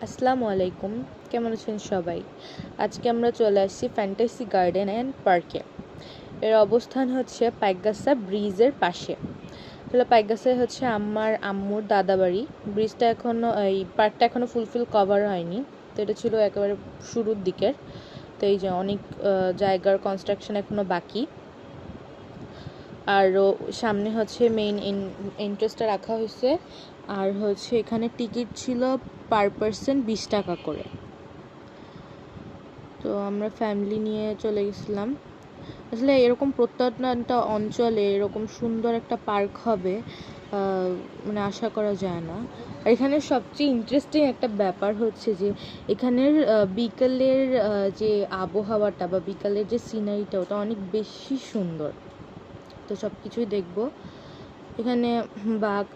আসসালামু আলাইকুম, কেমন আছেন সবাই? আজকে আমরা চলে আসছি ফ্যান্টাসি গার্ডেন অ্যান্ড পার্কে। এর অবস্থান হচ্ছে পাইকগাছা ব্রিজের পাশে। আসলে পাইকগাছায় হচ্ছে আমার আম্মুর দাদাবাড়ি। ব্রিজটা এখনও, এই পার্কটা এখনও ফুলফিল কভার হয়নি, তো এটা ছিল একেবারে শুরুর দিকের। তো এই যে অনেক জায়গার কনস্ট্রাকশন এখনও বাকি। আর সামনে হচ্ছে মেইন এন্ট্রেন্সটা রাখা হয়েছে। আর হচ্ছে এখানে টিকিট ছিল পার পারসন 20 টাকা করে। তো আমরা ফ্যামিলি নিয়ে চলে গেছিলাম। আসলে এরকম প্রত্যন্ত অঞ্চলে এরকম সুন্দর একটা পার্ক হবে মানে আশা করা যায় না। আর এখানে সবচেয়ে ইন্টারেস্টিং একটা ব্যাপার হচ্ছে যে এখানের বিকালের যে আবহাওয়াটা বা বিকালের যে সিনারিটা, ওটা অনেক বেশি সুন্দর। তো সব কিছুই দেখবো। এখানে বাঘ,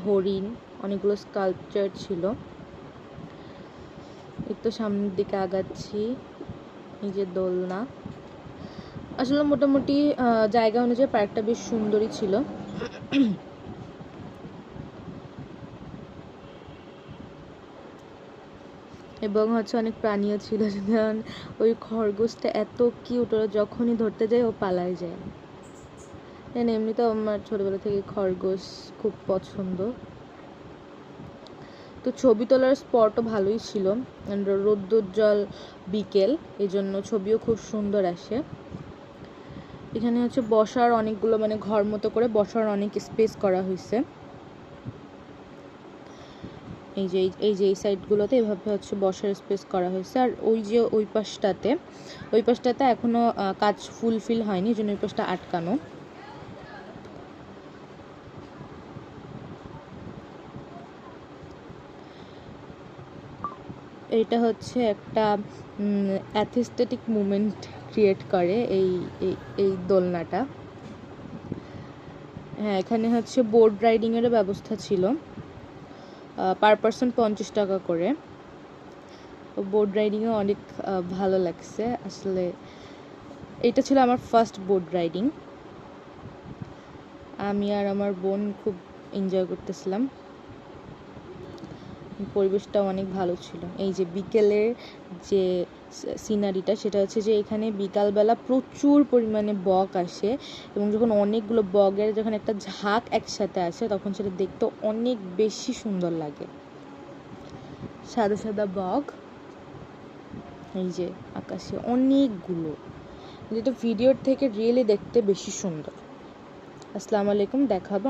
হরিণ, অনেকগুলো স্কাল্পচার ছিল। একটু সামনের দিকে আগাচ্ছি, এই যে দোলনা। আসলে মোটামুটি জায়গা অনুযায়ী পার্কটা বেশ সুন্দরই ছিল। এবং হচ্ছে অনেক প্রাণীও ছিল, যেমন ওই খরগোশটা এত কিউট, ওরা যখনই ধরতে যায় ও পালায় যায়। এমনিতেও আমার ছোটবেলা থেকে খরগোশ খুব পছন্দ। তো ছবি তোলার স্পটও ভালোই ছিল, রৌদ্রোজ্জ্বল বিকেল, এই জন্য ছবিও খুব সুন্দর আসে। এখানে হচ্ছে বসার অনেকগুলো মানে ঘর মতো করে বসার অনেক স্পেস করা হয়েছে। এই সাইডগুলোতে এভাবে হচ্ছে বসার স্পেস করা হয়েছে। আর ওই পাশটাতে এখনো কাজ ফুলফিল হয়নি, এই জন্য ওই পাশটা আটকানো। এটা হচ্ছে একটা অ্যাথেস্থেটিক মুভমেন্ট ক্রিয়েট করে এই দোলনাটা। হ্যাঁ, এখানে হচ্ছে বোট রাইডিংয়েরও ব্যবস্থা ছিল, পার পারসন 50 টাকা করে। বোট রাইডিংও অনেক ভালো লাগছে। আসলে এটা ছিল আমার ফার্স্ট বোট রাইডিং। আমি আর আমার বোন খুব এনজয় করতেছিলাম। পরিবেশটা অনেক ভালো ছিল। এই যে বিকেলের যে সিনারিটা, সেটা হচ্ছে যে এখানে বিকালবেলা প্রচুর পরিমাণে বক আসে, এবং যখন অনেকগুলো বকের যখন একটা ঝাঁক একসাথে আসে, তখন সেটা দেখতে অনেক বেশি সুন্দর লাগে। সাদা সাদা বক, এই যে আকাশে অনেকগুলো, যেটা ভিডিওর থেকে রিয়েলি দেখতে বেশি সুন্দর। আসসালামু আলাইকুম, দেখা হবে।